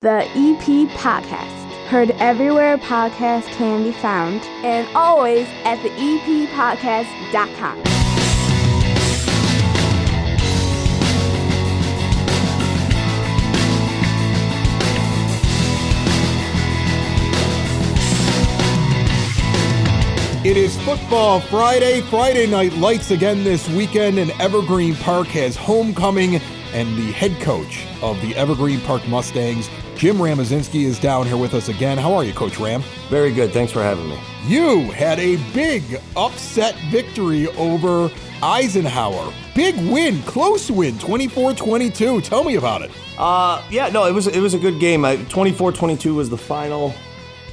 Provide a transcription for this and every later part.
The EP Podcast. Heard everywhere podcasts can be found, and always at theeppodcast.com. It is Football Friday Night Lights again this weekend, and Evergreen Park has homecoming, and the head coach of the Evergreen Park Mustangs, Jim Ramazinski, is down here with us again. How are you, Coach Ram? Very good. Thanks for having me. You had a big upset victory over Eisenhower. Big win, close win, 24-22. Tell me about it. It was a good game. 24-22 was the final.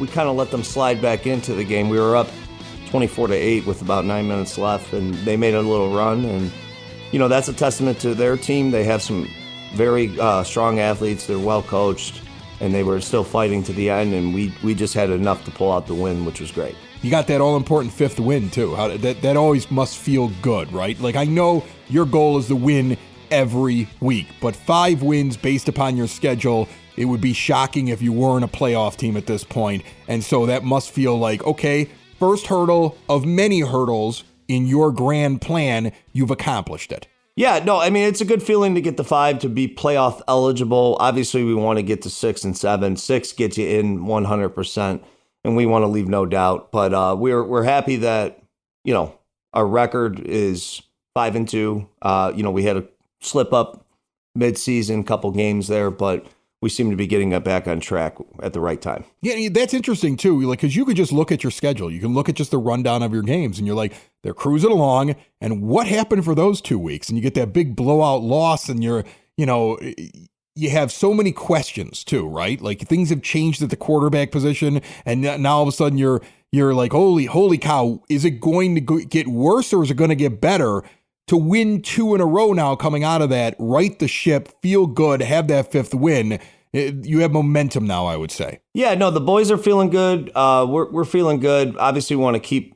We kind of let them slide back into the game. We were up 24-8 with about 9 minutes left, and they made a little run. And, that's a testament to their team. They have some very strong athletes. They're well coached, and they were still fighting to the end, and we just had enough to pull out the win, which was great. You got that all-important fifth win, too. That always must feel good, right? Like, I know your goal is to win every week, but 5 wins based upon your schedule, it would be shocking if you weren't a playoff team at this point. And so that must feel like, okay, first hurdle of many hurdles in your grand plan, you've accomplished it. Yeah, no, I mean, it's a good feeling to get the 5 to be playoff eligible. Obviously, we want to get to 6 and 7. 6 gets you in 100%, and we want to leave no doubt. But we're happy that, our record is 5-2. We had a slip up mid-season, couple games there, but we seem to be getting it back on track at the right time. Yeah, that's interesting, too, because you could just look at your schedule. You can look at just the rundown of your games, and you're like, they're cruising along, and what happened for those 2 weeks? And you get that big blowout loss, and you have so many questions, too, right? Like, things have changed at the quarterback position, and now all of a sudden you're like, holy cow, is it going to get worse, or is it going to get better? To win 2 in a row now coming out of that, right the ship, feel good, have that 5th win. You have momentum now, I would say. Yeah, no, the boys are feeling good. We're feeling good. Obviously, we want to keep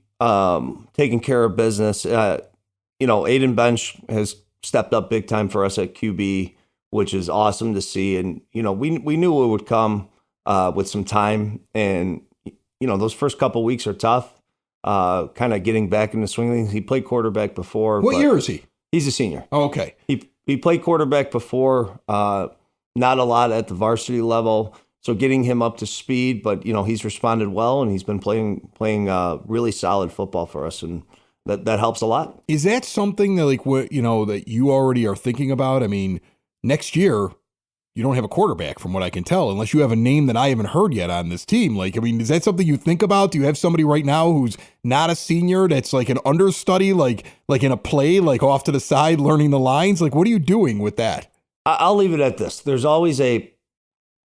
taking care of business. Aiden Bench has stepped up big time for us at QB, which is awesome to see. And, we knew it would come with some time. And, those first couple weeks are tough. Kind of getting back in the swing of things. He played quarterback before. What year is he? He's a senior. Oh, okay. He played quarterback before, not a lot at the varsity level. So getting him up to speed, but he's responded well, and he's been playing really solid football for us, and that helps a lot. Is that something that that you already are thinking about? I mean, next year you don't have a quarterback, from what I can tell, unless you have a name that I haven't heard yet on this team. Is that something you think about? Do you have somebody right now who's not a senior that's like an understudy, like in a play, like off to the side, learning the lines? Like, what are you doing with that? I'll leave it at this. There's always a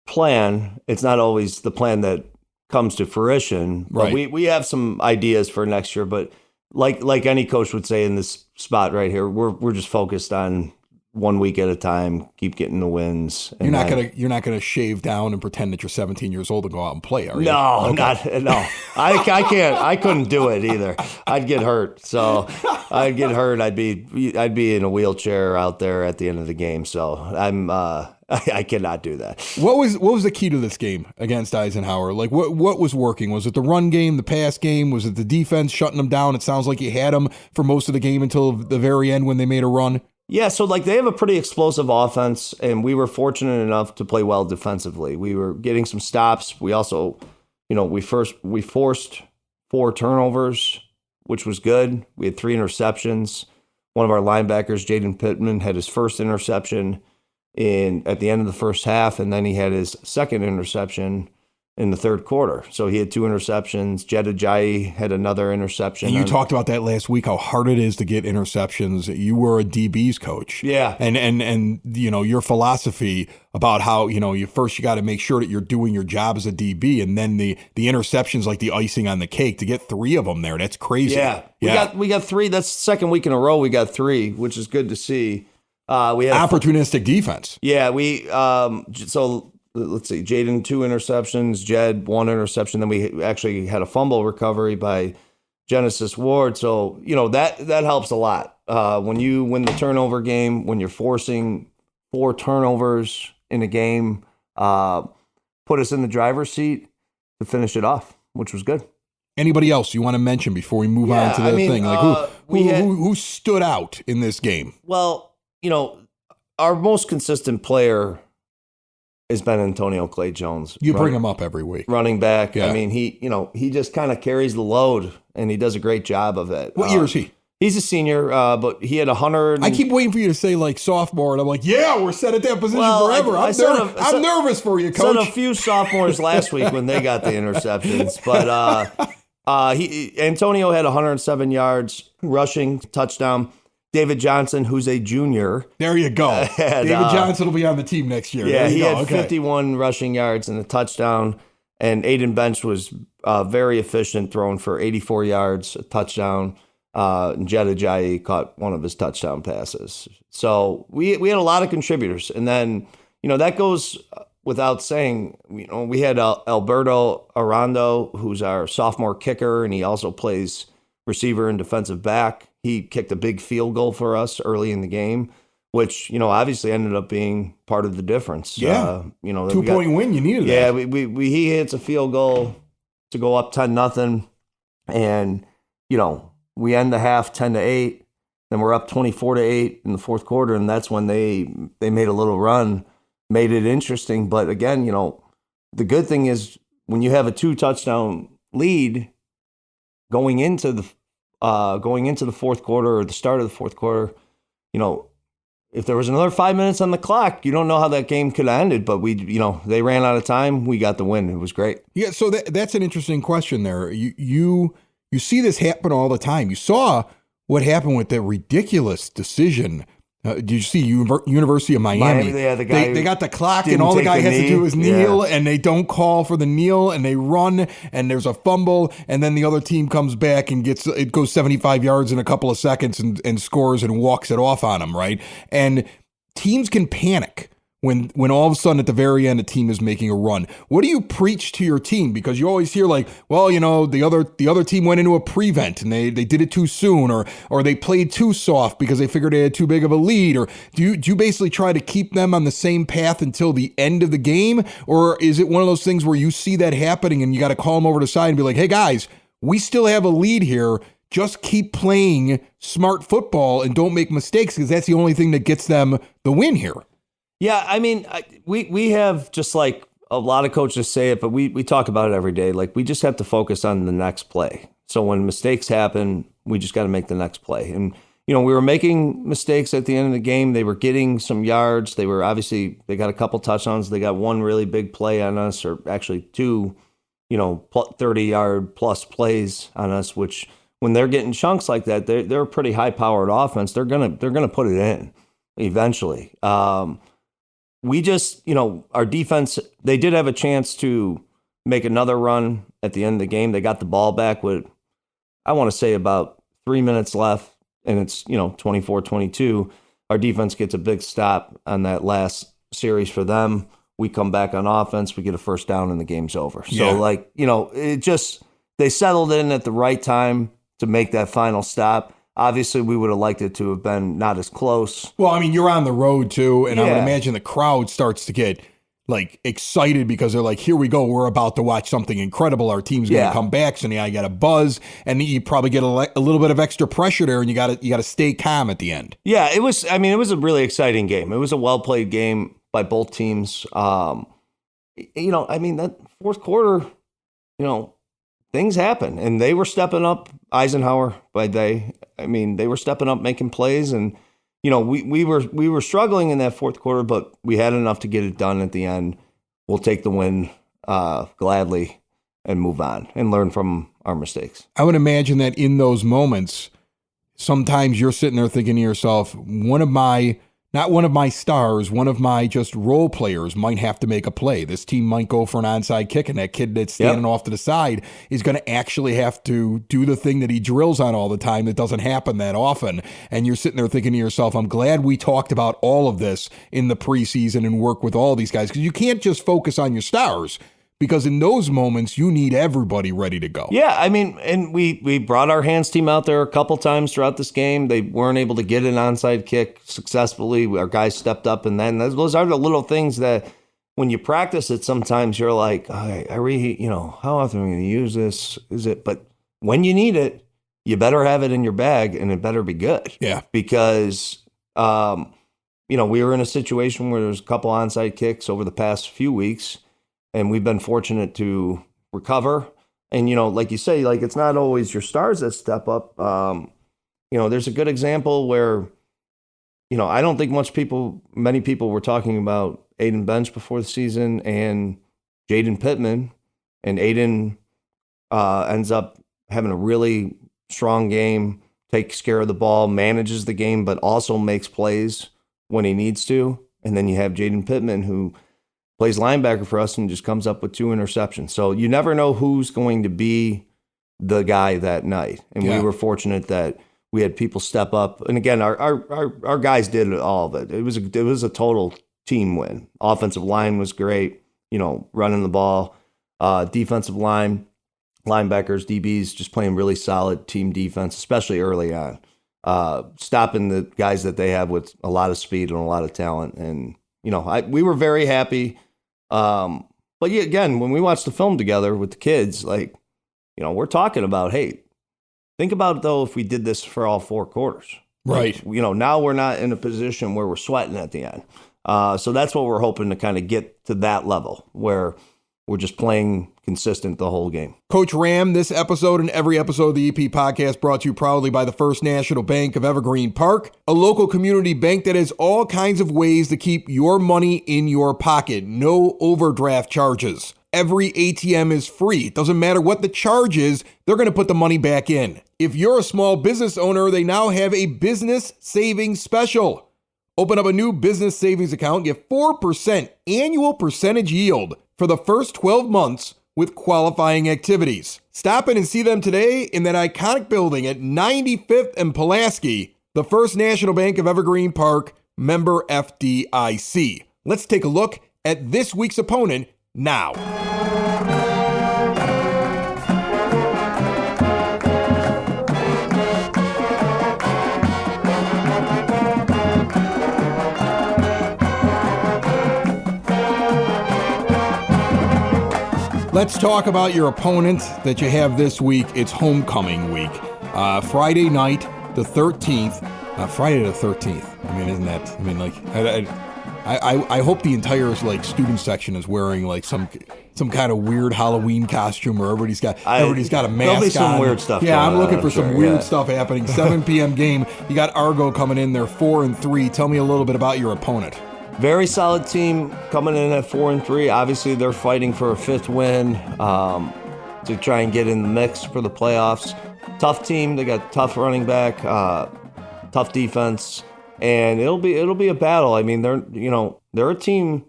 plan. It's not always the plan that comes to fruition. But right. We have some ideas for next year, but like any coach would say in this spot right here, we're just focused on 1 week at a time, keep getting the wins. You're not gonna shave down and pretend that you're 17 years old and go out and play, are you? No, no. I can't. I couldn't do it either. I'd get hurt. So I'd get hurt. I'd be in a wheelchair out there at the end of the game. So I cannot do that. What was the key to this game against Eisenhower? Like, what was working? Was it the run game, the pass game? Was it the defense shutting them down? It sounds like you had them for most of the game until the very end when they made a run. Yeah, so they have a pretty explosive offense, and we were fortunate enough to play well defensively. We were getting some stops. We also, we forced 4 turnovers, which was good. We had 3 interceptions. One of our linebackers, Jaden Pittman, had his first interception at the end of the first half, and then he had his second interception in the third quarter. So he had 2 interceptions. Jed Ajayi had another interception. And you talked about that last week, how hard it is to get interceptions. You were a DB's coach. Yeah. And your philosophy about how, you got to make sure that you're doing your job as a DB, and then the interceptions like the icing on the cake. To get 3 of them there, that's crazy. Yeah. We got 3. That's the second week in a row we got 3, which is good to see. We had opportunistic defense. Yeah, let's see, Jaden 2 interceptions, Jed 1 interception. Then we actually had a fumble recovery by Genesis Ward. So, that helps a lot. When you win the turnover game, when you're forcing 4 turnovers in a game, put us in the driver's seat to finish it off, which was good. Anybody else you want to mention before we move on to the thing? Like who stood out in this game? Well, our most consistent player has been Antonio Clay Jones. You bring him up every week. Running back. Yeah. I mean, he just kind of carries the load, and he does a great job of it. What year is he? He's a senior, but he had 100. I keep waiting for you to say like sophomore, and I'm like, yeah, we're set at that position forever. I'm nervous for you, Coach. Said a few sophomores last week when they got the interceptions, but Antonio had 107 yards rushing, touchdown. David Johnson, who's a junior. There you go. David Johnson will be on the team next year. Yeah, he had 51 rushing yards and a touchdown. And Aiden Bench was very efficient, throwing for 84 yards, a touchdown. Jed Ajayi caught one of his touchdown passes. So we had a lot of contributors. And then, that goes without saying, we had Alberto Arando, who's our sophomore kicker, and he also plays receiver and defensive back. He kicked a big field goal for us early in the game, which, obviously ended up being part of the difference. Yeah. 2-point win, you needed that. Yeah, he hits a field goal to go up 10-0. And, we end the half 10-8. Then we're up 24-8 in the fourth quarter. And that's when they made a little run, made it interesting. But again, the good thing is when you have a 2-touchdown lead going into the fourth quarter or the start of the fourth quarter, if there was another 5 minutes on the clock, you don't know how that game could have ended. But they ran out of time. We got the win. It was great. Yeah. So that's an interesting question there. You see this happen all the time. You saw what happened with the ridiculous decision. Did you see University of Miami? They got the clock, and all the guy has to do is kneel, and they don't call for the kneel, and they run, and there's a fumble, and then the other team comes back and it goes 75 yards in a couple of seconds and scores and walks it off on them, right? And teams can panic when all of a sudden at the very end a team is making a run. What do you preach to your team? Because you always hear like, well, the other team went into a prevent and they did it too soon, or they played too soft because they figured they had too big of a lead, or do you basically try to keep them on the same path until the end of the game? Or is it one of those things where you see that happening and you got to call them over to the side and be like, hey guys, we still have a lead here. Just keep playing smart football and don't make mistakes, because that's the only thing that gets them the win here. Yeah, I mean, we have, just like a lot of coaches say it, but we talk about it every day. Like, we just have to focus on the next play. So when mistakes happen, we just got to make the next play. And, we were making mistakes at the end of the game. They were getting some yards. They got a couple touchdowns. They got one really big play on us, or actually two, 30-yard plus plays on us, which when they're getting chunks like that, they're a pretty high-powered offense. They're gonna put it in eventually. We just, our defense, they did have a chance to make another run at the end of the game. They got the ball back with, I want to say, about 3 minutes left, and it's, 24-22. Our defense gets a big stop on that last series for them. We come back on offense, we get a first down, and the game's over. Yeah. So, it just, they settled in at the right time to make that final stop. Obviously, we would have liked it to have been not as close. Well, I mean, you're on the road, too, and Yeah. I would imagine the crowd starts to get, excited because they're like, here we go, we're about to watch something incredible. Our team's going to come back, so now you got a buzz, and you probably get a little bit of extra pressure there, and you got to stay calm at the end. Yeah, it was a really exciting game. It was a well-played game by both teams. That fourth quarter, things happen, and they were stepping up. Eisenhower they were stepping up, making plays, and we were struggling in that fourth quarter, but we had enough to get it done at the end. We'll take the win gladly and move on and learn from our mistakes. I would imagine that in those moments, sometimes you're sitting there thinking to yourself, not one of my stars, one of my just role players might have to make a play. This team might go for an onside kick, and that kid that's standing off to the side is going to actually have to do the thing that he drills on all the time that doesn't happen that often. And you're sitting there thinking to yourself, I'm glad we talked about all of this in the preseason and work with all these guys, because you can't just focus on your stars. Because in those moments, you need everybody ready to go. Yeah, and we brought our hands team out there a couple times throughout this game. They weren't able to get an onside kick successfully. Our guys stepped up, and then those are the little things that when you practice it, sometimes you're like, how often am I going to use this? Is it? But when you need it, you better have it in your bag and it better be good. Yeah. Because, we were in a situation where there was a couple onside kicks over the past few weeks, and we've been fortunate to recover. And, like you say, like it's not always your stars that step up. There's a good example where, I don't think many people were talking about Aiden Bench before the season and Jaden Pittman. And Aiden ends up having a really strong game, takes care of the ball, manages the game, but also makes plays when he needs to. And then you have Jaden Pittman, who plays linebacker for us and just comes up with 2 interceptions. So you never know who's going to be the guy that night. And we were fortunate that we had people step up. And again, our guys did all of it. It was a total team win. Offensive line was great, running the ball. Defensive line, linebackers, DBs, just playing really solid team defense, especially early on. Stopping the guys that they have with a lot of speed and a lot of talent. And, we were very happy. But yeah, again, when we watched the film together with the kids, like, we're talking about, hey, think about, though, if we did this for all 4 quarters. Right. Like, now we're not in a position where we're sweating at the end. So that's what we're hoping to kind of get to that level where we're just playing consistent the whole game. Coach Ram, this episode and every episode of the EP podcast brought to you proudly by the First National Bank of Evergreen Park, a local community bank that has all kinds of ways to keep your money in your pocket. No overdraft charges. Every ATM is free. It doesn't matter what the charge is, they're going to put the money back in. If you're a small business owner, they now have a business savings special. Open up a new business savings account, get 4% annual percentage yield for the first 12 months with qualifying activities. Stop in and see them today in that iconic building at 95th and Pulaski, the First National Bank of Evergreen Park, member FDIC. Let's take a look at this week's opponent now. Let's talk about your opponent that you have this week. It's homecoming week. Friday night, the 13th. Friday the 13th. I mean, isn't that? I mean, like, I hope the entire student section is wearing like some kind of weird Halloween costume, or everybody's got a mask on. There'll be some weird stuff. Yeah, I'm looking for some weird yeah. stuff happening. 7 p.m. game. You got Argo coming in. They're 4-3. Tell me a little bit about your opponent. Very solid team coming in at 4-3. Obviously, they're fighting for a 5th win to try and get in the mix for the playoffs. Tough team. They got tough running back, tough defense, and it'll be a battle. I mean, they're a team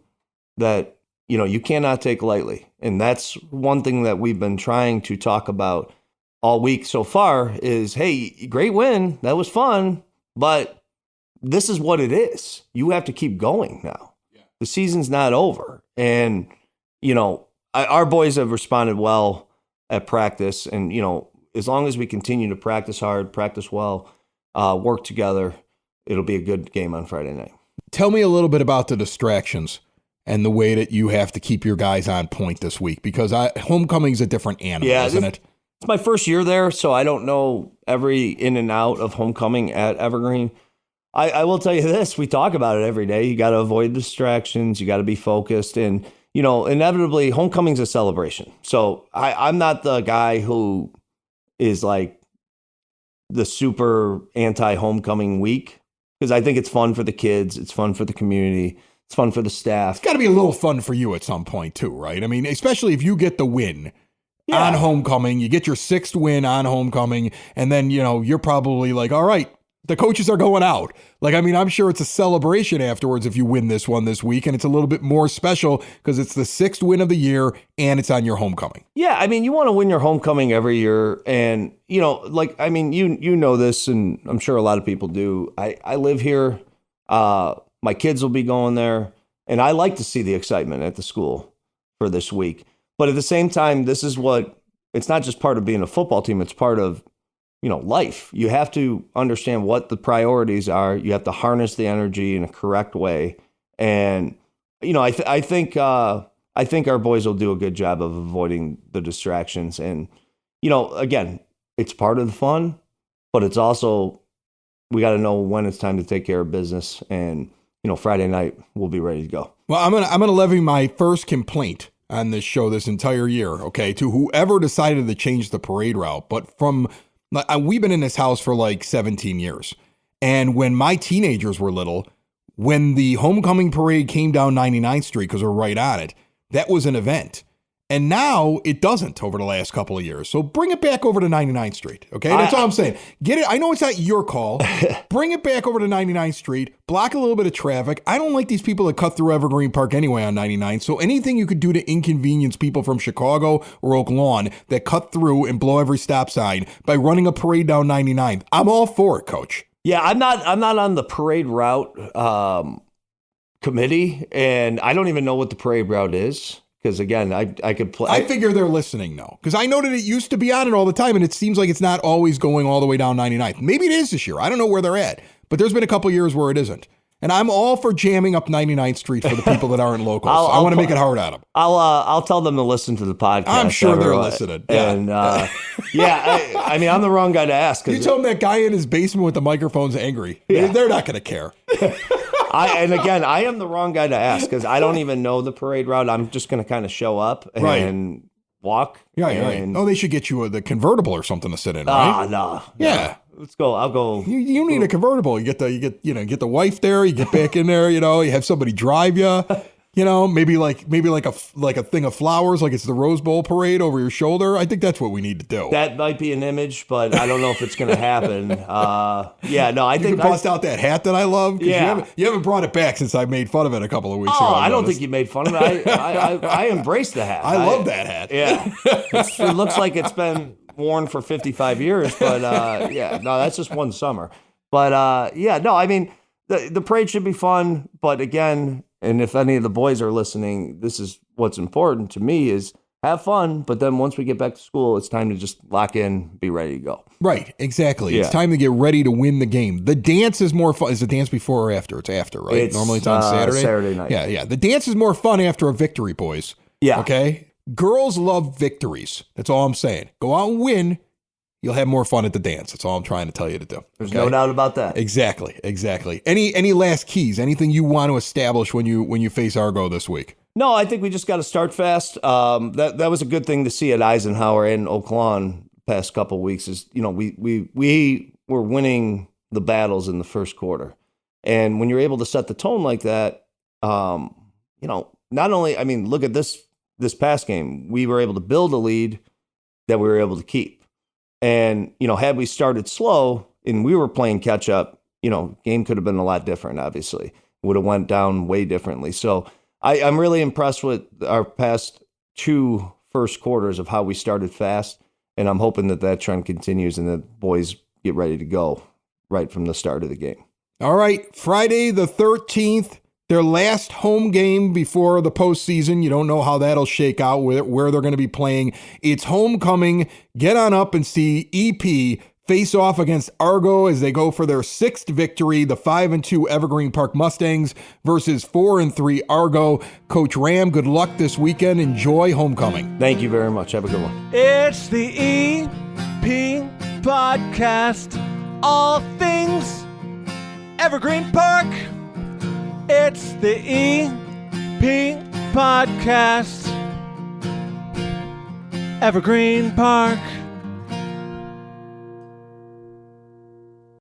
that you cannot take lightly, and that's one thing that we've been trying to talk about all week so far. Is, hey, great win, that was fun, but this is what it is. You have to keep going now. Yeah. The season's not over. And, our boys have responded well at practice. And, as long as we continue to practice hard, practice well, work together, it'll be a good game on Friday night. Tell me a little bit about the distractions and the way that you have to keep your guys on point this week, because homecoming's a different animal, isn't it? It's my first year there, so I don't know every in and out of homecoming at Evergreen. I will tell you this, we talk about it every day. You got to avoid distractions. You got to be focused. And, inevitably, homecoming's a celebration. So I'm not the guy who is like the super anti-homecoming week, because I think it's fun for the kids. It's fun for the community. It's fun for the staff. It's got to be a little fun for you at some point too, right? I mean, especially if you get the win on homecoming, you get your 6th win on homecoming, and then, you're probably like, all right, the coaches are going out. Like, I mean, I'm sure it's a celebration afterwards if you win this one this week, and it's a little bit more special because it's the 6th win of the year and it's on your homecoming. Yeah, I mean, you want to win your homecoming every year, and you know this, and I'm sure a lot of people do. I live here. My kids will be going there, and I like to see the excitement at the school for this week. But at the same time, it's not just part of being a football team; it's part of life. You have to understand what the priorities are. You have to harness the energy in a correct way. And I think our boys will do a good job of avoiding the distractions. And, again, it's part of the fun, but it's also, we got to know when it's time to take care of business. And, Friday night we'll be ready to go. Well, I'm gonna levy my first complaint on this show this entire year, okay, to whoever decided to change the parade route. But we've been in this house for like 17 years. And when my teenagers were little, when the homecoming parade came down 99th Street, because we're right on it, that was an event. And now it doesn't over the last couple of years. So bring it back over to 99th Street. Okay. That's all I'm saying. Get it. I know it's not your call. Bring it back over to 99th Street. Block a little bit of traffic. I don't like these people that cut through Evergreen Park anyway on 99th. So anything you could do to inconvenience people from Chicago or Oak Lawn that cut through and blow every stop sign by running a parade down 99th, I'm all for it, Coach. Yeah, I'm not on the parade route committee, and I don't even know what the parade route is. Because, again, I could play. I figure they're listening, though. Because I know that it used to be on it all the time, and it seems like it's not always going all the way down 99th. Maybe it is this year. I don't know where they're at. But there's been a couple years where it isn't. And I'm all for jamming up 99th Street for the people that aren't locals. I want to make it hard on them. I'll tell them to listen to the podcast. I'm sure they're listening. Yeah. And, I mean, I'm the wrong guy to ask. You told them that guy in his basement with the microphone's angry. Yeah. They're not going to care. I am the wrong guy to ask because I don't even know the parade route. I'm just going to kind of show up and walk. Yeah, right. Oh, they should get you the convertible or something to sit in, right? No. Yeah. Let's go. I'll go. You need a convertible. You get the wife there. You get back in there. You have somebody drive you. Maybe like a thing of flowers, like it's the Rose Bowl parade over your shoulder. I think that's what we need to do. That might be an image, but I don't know if it's going to happen. I think bust out that hat that I love. Yeah, you haven't brought it back since I made fun of it a couple of weeks ago. I don't think you made fun of it. I embrace the hat. I love that hat. Yeah, it looks like it's been worn for 55 years, but that's just one summer. But I mean, the parade should be fun, but again. And if any of the boys are listening, this is what's important to me is have fun. But then once we get back to school, it's time to just lock in, be ready to go. Right. Exactly. Yeah. It's time to get ready to win the game. The dance is more fun. Is the dance before or after? It's after, right? Normally it's on Saturday. Saturday night. Yeah. The dance is more fun after a victory, boys. Yeah. Okay. Girls love victories. That's all I'm saying. Go out and win. You'll have more fun at the dance. That's all I'm trying to tell you to do. There's no doubt about that. Exactly. Any last keys? Anything you want to establish when you face Argo this week? No, I think we just got to start fast. That was a good thing to see at Eisenhower and Oak Lawn past couple of weeks. Is we were winning the battles in the first quarter, and when you're able to set the tone like that, not only look at this past game, we were able to build a lead that we were able to keep. And, had we started slow and we were playing catch up, game could have been a lot different, obviously. Would have went down way differently. So I'm really impressed with our past two first quarters of how we started fast. And I'm hoping that trend continues and the boys get ready to go right from the start of the game. All right. Friday the 13th. Their last home game before the postseason. You don't know how that'll shake out, where they're going to be playing. It's homecoming. Get on up and see EP face off against Argo as they go for their sixth victory. The 5-2 Evergreen Park Mustangs versus 4-3 Argo. Coach Ram, good luck this weekend. Enjoy homecoming. Thank you very much. Have a good one. It's the EP Podcast. All things Evergreen Park. It's the EP Podcast. Evergreen Park.